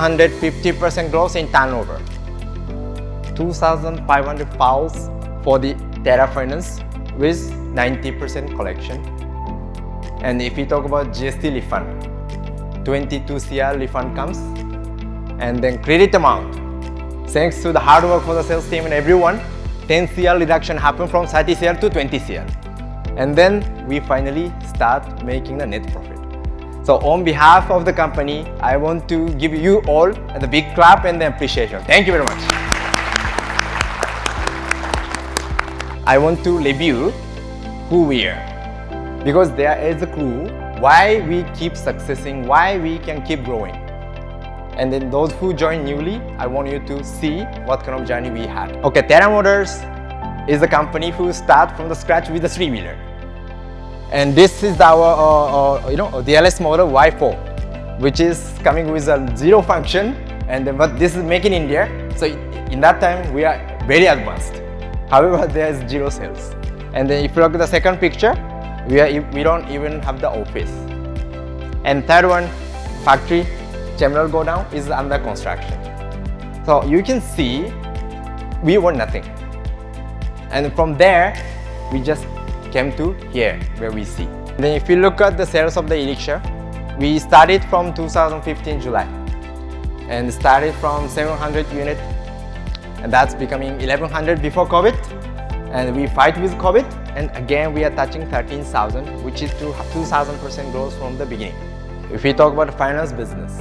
250% growth in turnover. 2,500 files for the Terra Finance with 90% collection. And if we talk about GST refund, 22 CR refund comes. And then credit amount, thanks to the hard work for the sales team and everyone, 10 CR reduction happened from 30 CR to 20 CR. And then we finally start making the net profit. So on behalf of the company, I want to give you all the big clap and the appreciation. Thank you very much. I want to review who we are, because there is a clue why we keep successing, why we can keep growing. And then those who join newly, I want you to see what kind of journey we had. Okay, Terra Motors is a company who start from the scratch with a 3-wheeler. And this is our DLS model Y4, which is coming with a 0 function, and then, but this is made in India. So in that time, we are very advanced. However, there is 0 sales. And then if you look at the second picture, we don't even have the office. And third one, factory, terminal go down is under construction. So you can see we were nothing. And from there, we just came to here where we see. And then if you look at the sales of the e-rickshaw, we started from 2015 July and started from 700 units, and that's becoming 1100 before COVID. And we fight with COVID, and again we are touching 13,000, which is 2,000% growth from the beginning. If we talk about finance business,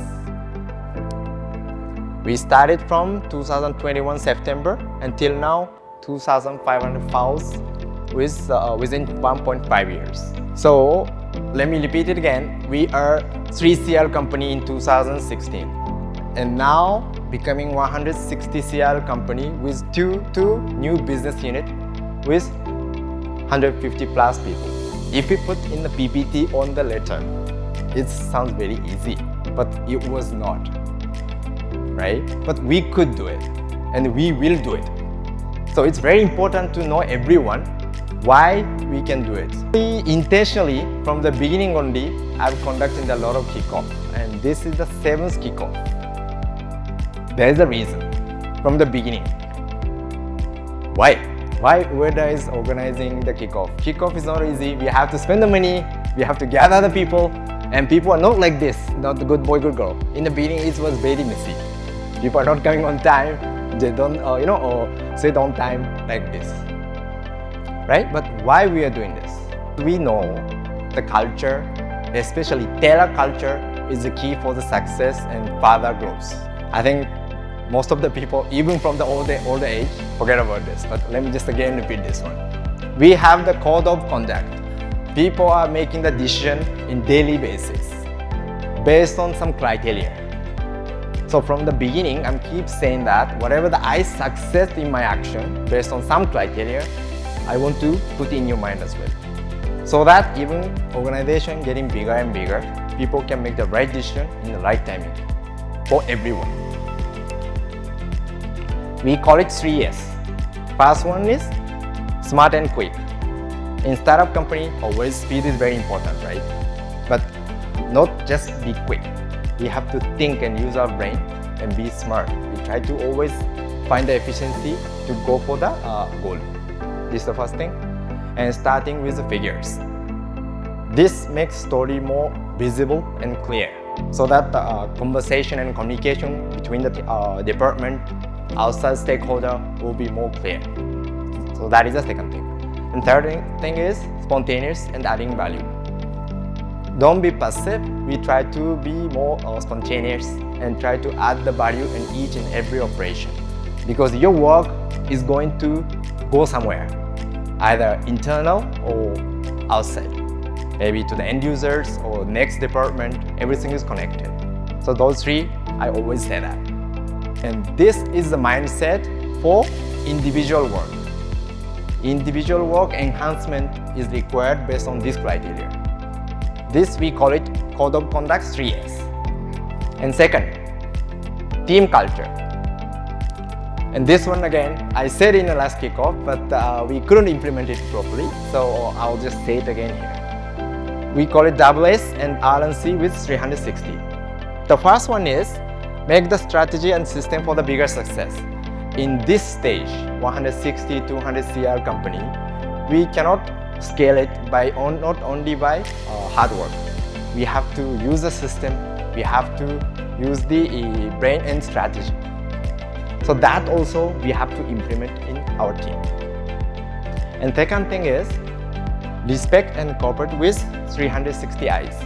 we started from 2021 September until now 2,500 files within 1.5 years. So let me repeat it again. We are 3CL company in 2016, and now becoming 160 CL company with two new business unit with 150 plus people. If we put in the PPT on the letter, it sounds very easy, but it was not, right? But we could do it, and we will do it. So it's very important to know everyone why we can do it. Intentionally, from the beginning only, I've conducted a lot of kickoff, and this is the 7th kickoff. There is a reason from the beginning. Why Ueda is organizing the kickoff? Kickoff is not easy. We have to spend the money, we have to gather the people, and people are not like this, not the good boy, good girl. In the beginning, it was very messy. People are not coming on time, they don't, sit on time like this, right? But why we are doing this? We know the culture, especially Terra culture, is the key for the success and further growth. I think most of the people, even from the older age, forget about this. But let me just again repeat this one. We have the code of conduct. People are making the decision in daily basis based on some criteria. So from the beginning, I keep saying that whatever I success in my action based on some criteria, I want to put in your mind as well. So that even organization getting bigger and bigger, people can make the right decision in the right timing for everyone. We call it 3S. First one is smart and quick. In startup company, always speed is very important, right? But not just be quick. We have to think and use our brain and be smart. We try to always find the efficiency to go for the goal. This is the first thing. And starting with the figures. This makes story more visible and clear, so that the conversation and communication between the department, outside stakeholder will be more clear. So that is the second thing. And third thing is spontaneous and adding value. Don't be passive. We try to be more spontaneous and try to add the value in each and every operation, because your work is going to go somewhere, either internal or outside, maybe to the end users or next department. Everything is connected. So those three, I always say that. And this is the mindset for individual work. Individual work enhancement is required based on this criteria. This we call it Code of Conduct 3S. And second, team culture. And this one again, I said in the last kickoff, but we couldn't implement it properly, so I'll just say it again here. We call it SS and RNC with 360. The first one is make the strategy and system for the bigger success. In this stage, 160, 200 CR company, we cannot scale it not only by hard work. We have to use the system, we have to use the brain and strategy. So that also we have to implement in our team. And second thing is, respect and cooperate with 360 eyes.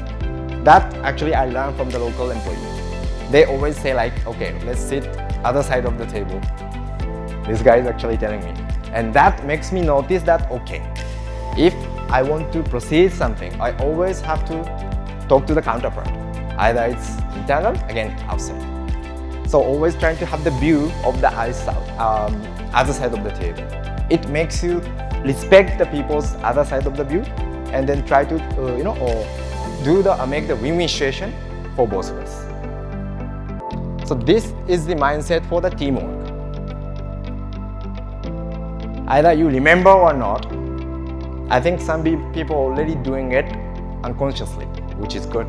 That actually I learned from the local employees. They always say like, okay, let's sit other side of the table. This guy is actually telling me. And that makes me notice that, okay, if I want to proceed something, I always have to talk to the counterpart. Either it's internal, again, outside. So always trying to have the view of the other side of the table. It makes you respect the people's other side of the view and then try to, make the win-win situation for both of us. So this is the mindset for the teamwork. Either you remember or not, I think some people are already doing it unconsciously, which is good.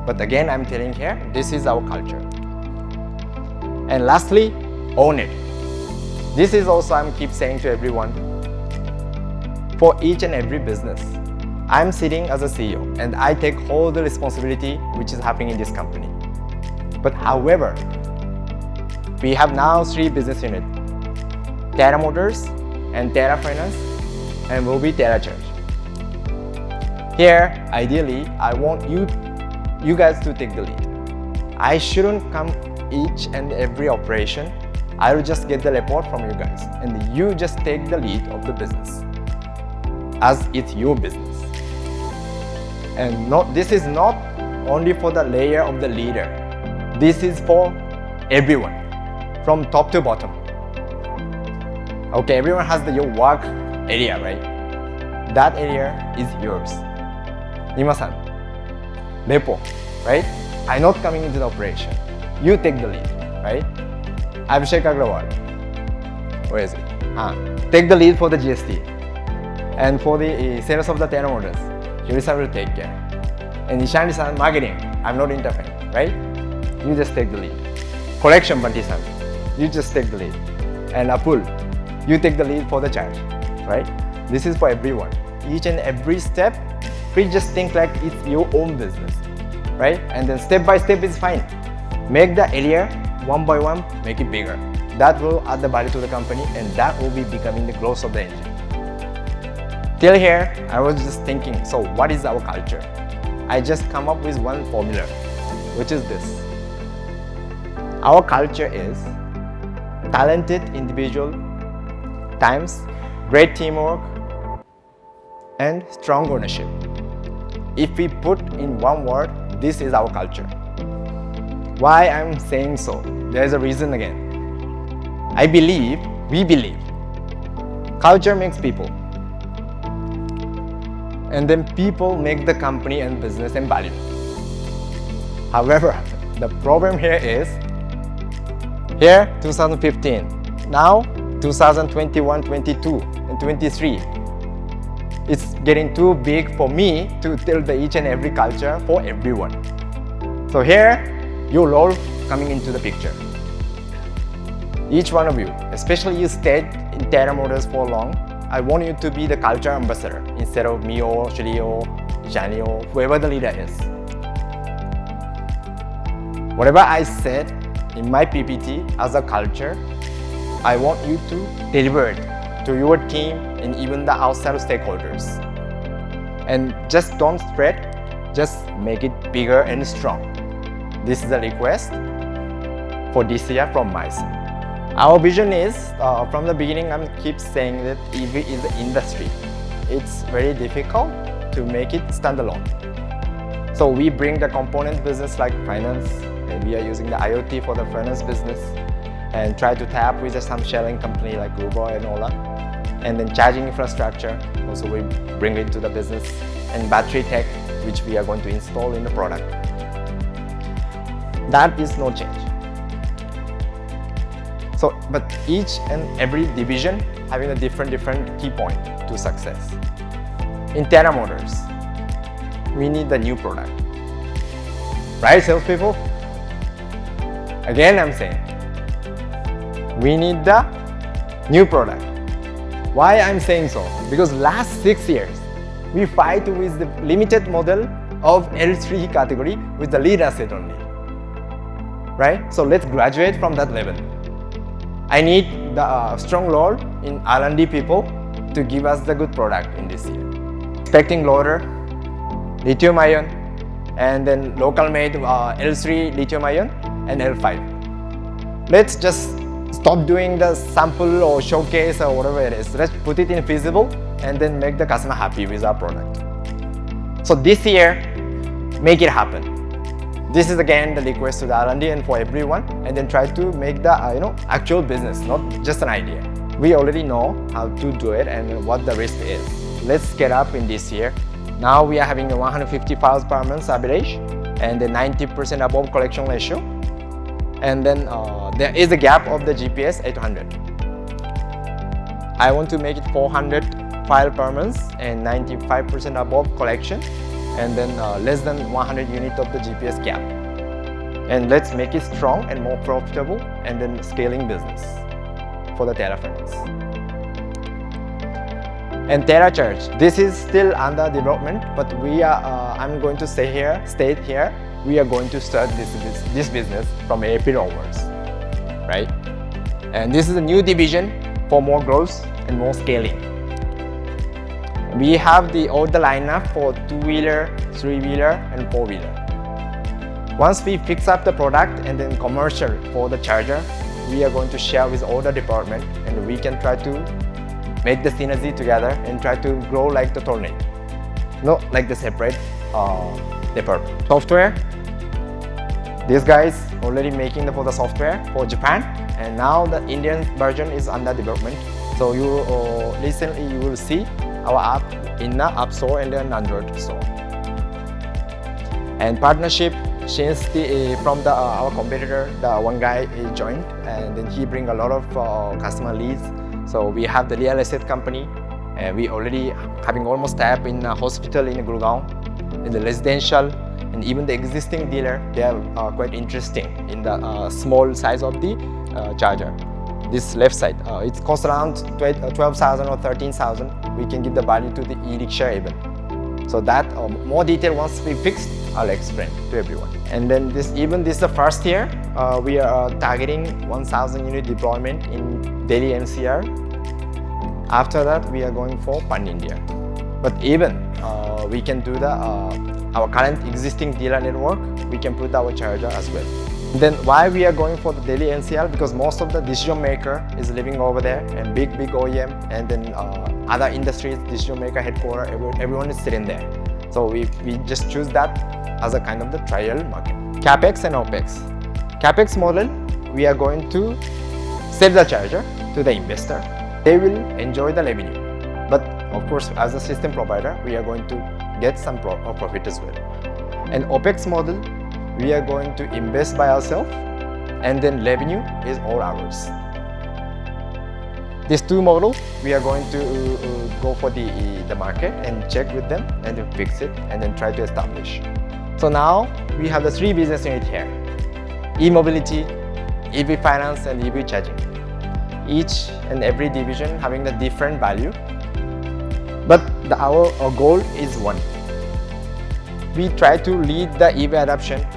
But again, I'm telling here, this is our culture. And lastly, own it. This is also I keep saying to everyone, for each and every business, I'm sitting as a CEO and I take all the responsibility which is happening in this company. But however, we have now 3 business units, Terra Motors and Terra Finance, and will be Terra Church. Here, ideally, I want you guys to take the lead. I shouldn't come each and every operation. I will just get the report from you guys, and you just take the lead of the business, as it's your business. And this is not only for the layer of the leader. This is for everyone, from top to bottom. Okay, everyone has your work area, right? That area is yours. Nima-san, Repo, right? I'm not coming into the operation. You take the lead, right? Abhishek Agrawal, where is it? Take the lead for the GST. And for the sales of the Terra Motors, Yuri-san will take care. And Nishani-san, marketing, I'm not interfering, right? You just take the lead. Collection, Banti-san, you just take the lead. And Apul, you take the lead for the charge, right? This is for everyone. Each and every step, please just think like it's your own business, right? And then step by step is fine. Make the area one by one, make it bigger. That will add the value to the company and that will be becoming the growth of the engine. Till here, I was just thinking, so what is our culture? I just come up with one formula, which is this. Our culture is talented individual times great teamwork and strong ownership. If we put in one word, this is our culture. Why I'm saying so? There's a reason again. We believe, culture makes people. And then people make the company and business and value. However, the problem here is, here 2015, now 2021, 22 and 23. It's getting too big for me to tell each and every culture for everyone. So here, your role coming into the picture. Each one of you, especially you stayed in Terra Motors for long, I want you to be the culture ambassador instead of me or Shri or Shani or whoever the leader is. Whatever I said in my PPT as a culture, I want you to deliver it to your team and even the outside stakeholders. And just don't spread, just make it bigger and strong. This is a request for this year from my side. Our vision is, from the beginning, I keep saying that EV is the industry. It's very difficult to make it standalone. So we bring the component business like finance, and we are using the IoT for the finance business, and try to tap with some sharing company like Uber and Ola. And then charging infrastructure, also we bring it to the business, and battery tech, which we are going to install in the product. That is no change. So, but each and every division having a different key point to success. In Terra Motors, we need the new product. Right, salespeople? Again, I'm saying, we need the new product. Why I'm saying so? Because last 6 years, we fight with the limited model of L3 category with the lead asset only. Right? So let's graduate from that level. I need the strong role in R&D people to give us the good product in this year. Expecting loader, lithium ion, and then local made L3 lithium ion and L5. Let's just stop doing the sample or showcase or whatever it is. Let's put it in feasible and then make the customer happy with our product. So this year, make it happen. This is again the request to the R&D and for everyone, and then try to make the actual business, not just an idea. We already know how to do it and what the risk is. Let's scale up in this year. Now we are having a 150 files per month average and the 90% above collection ratio. And then there is a gap of the GPS 800. I want to make it 400 file per month and 95% above collection, and then less than 100 unit of the GPS gap. And let's make it strong and more profitable and then scaling business for the Terra Finance. And Terra Church, this is still under development, but we are, I'm going to stay here, we are going to start this business from April onwards, right? And this is a new division for more growth and more scaling. We have all the lineup for 2-wheeler, 3-wheeler and 4-wheeler. Once we fix up the product and then commercial for the charger, we are going to share with all the department and we can try to make the synergy together and try to grow like the tornado, not like the separate department. Software, these guys already making for the software for Japan, and now the Indian version is under development. So recently you will see our app in the App Store and then Android Store. And partnership, since from our competitor, the one guy joined, and then he bring a lot of customer leads. So we have the real estate company, and we already having almost tap in a hospital in Gurgaon, in the residential, and even the existing dealer, they are quite interesting in the small size of the charger. This left side, it costs around 12,000 or 13,000. We can give the value to the e-rickshaw even. So that more detail once we fixed, I'll explain to everyone. And then this is the first year. We are targeting 1,000 unit deployment in Delhi NCR. After that, we are going for Pan India. But even we can do our current existing dealer network, we can put our charger as well. Then why we are going for the Delhi NCR? Because most of the decision maker is living over there, and big OEM, and then other industries, decision maker headquarters, everyone is sitting there. So we just choose that as a kind of the trial market. CapEx and OpEx. CapEx model, we are going to sell the charger to the investor. They will enjoy the revenue. But of course, as a system provider, we are going to get some profit as well. And OpEx model, we are going to invest by ourselves, and then revenue is all ours. These two models, we are going to go for the market and check with them and then fix it and then try to establish. So now we have the 3 business units here: e-mobility, EV finance and EV charging. Each and every division having the different value, but our goal is one. We try to lead the EV adoption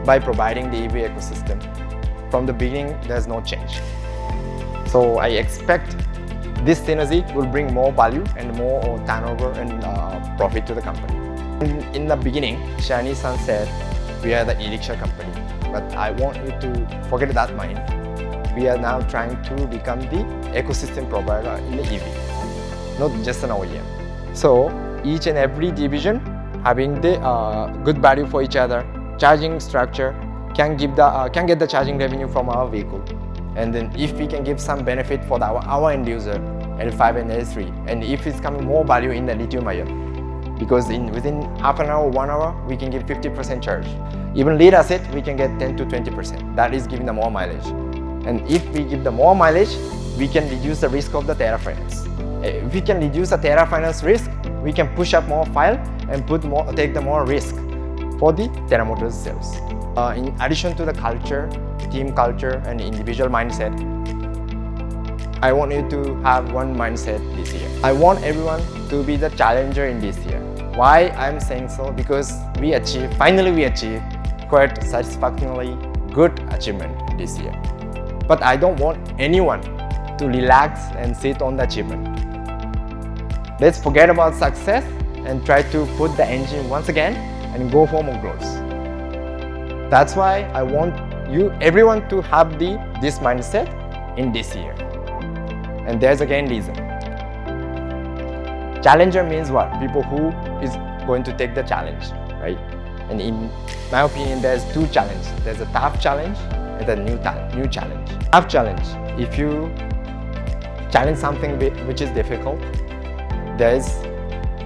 by providing the EV ecosystem. From the beginning, there's no change. So I expect this synergy will bring more value and more turnover and profit to the company. In the beginning, Shani-san said, we are the e-rickshaw company, but I want you to forget that mind. We are now trying to become the ecosystem provider in the EV, not just an OEM. So each and every division having the good value for each other, charging structure can get the charging revenue from our vehicle. And then if we can give some benefit for our end user, L5 and L3, and if it's coming more value in the lithium ion, because within half an hour, 1 hour, we can give 50% charge. Even lead asset, we can get 10 to 20%. That is giving the more mileage. And if we give the more mileage, we can reduce the risk of the Terra Finance. If we can reduce the Terra Finance risk, we can push up more file and take the more risk. for the Terra Motors sales. In addition to the culture, team culture and individual mindset, I want you to have one mindset this year. I want everyone to be the challenger in this year. Why I'm saying so? Because finally we achieved quite satisfactorily good achievement this year. But I don't want anyone to relax and sit on the achievement. Let's forget about success and try to put the engine once again and go for more growth. That's why I want everyone to have this mindset in this year. And there's again reason. Challenger means what? People who is going to take the challenge, right? And in my opinion, there's two challenges. There's a tough challenge and a new challenge. Tough challenge, if you challenge something which is difficult, there's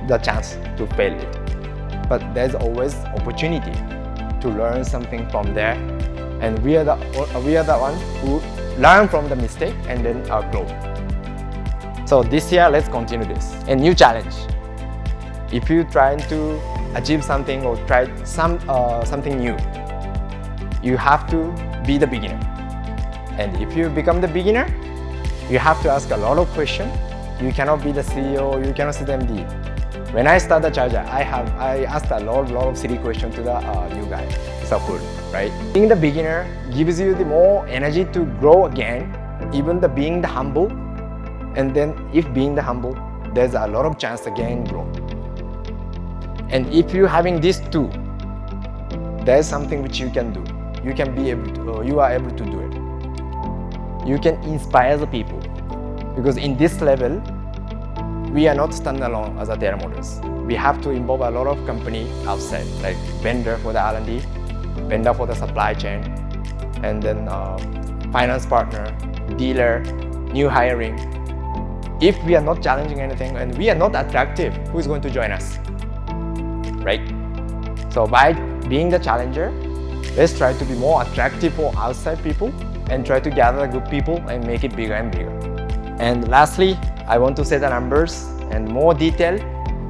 the chance to fail it. But there's always opportunity to learn something from there. And we are the one who learn from the mistake and then grow. So this year, let's continue this. A new challenge. If you trying to achieve something or try something new, you have to be the beginner. And if you become the beginner, you have to ask a lot of questions. You cannot be the CEO, you cannot be the MD. When I start the charger, I asked a lot of silly questions to the new guy. It's so cool, right? Being the beginner gives you the more energy to grow again, even being the humble. And then if being the humble, there's a lot of chance again grow. And if you having these two, there's something which you can do. You are able to do it. You can inspire the people. Because in this level, we are not standing alone as a Terra Motors. We have to involve a lot of company outside, like vendor for the R&D, vendor for the supply chain, and then finance partner, dealer, new hiring. If we are not challenging anything and we are not attractive, who is going to join us? Right? So by being the challenger, let's try to be more attractive for outside people and try to gather good people and make it bigger and bigger. And lastly, I want to say the numbers and more detail.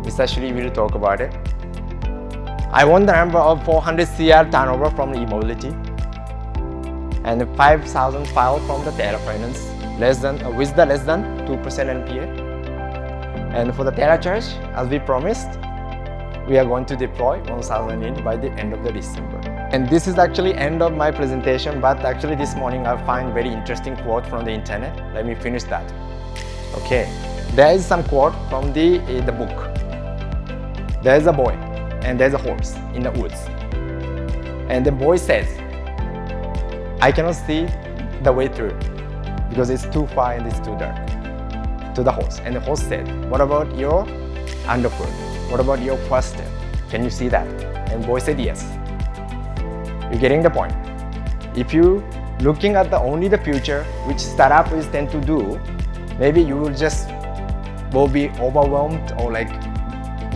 Especially we will talk about it. I want the number of 400 CR turnover from the e-mobility and 5,000 file from the Terra Finance with the less than 2% NPA. And for the Terra Charge, as we promised, we are going to deploy 1,000 units by the end of the December. And this is actually end of my presentation, but actually this morning I find very interesting quote from the internet. Let me finish that. Okay, there is some quote from the book. There is a boy and there's a horse in the woods. And the boy says, I cannot see the way through because it's too far and it's too dark, to the horse. And the horse said, what about your underfoot? What about your first step? Can you see that? And boy said yes. You're getting the point. If you looking at only the future, which startup is tend to do, maybe you will be overwhelmed or like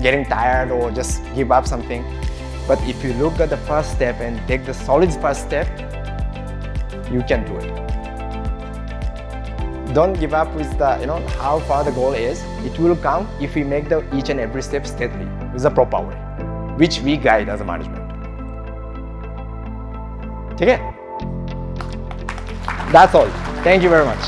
getting tired or just give up something. But if you look at the first step and take the solid first step, you can do it. Don't give up with how far the goal is. It will come if we make each and every step steadily with a proper way, which we guide as a management. Okay? That's all. Thank you very much.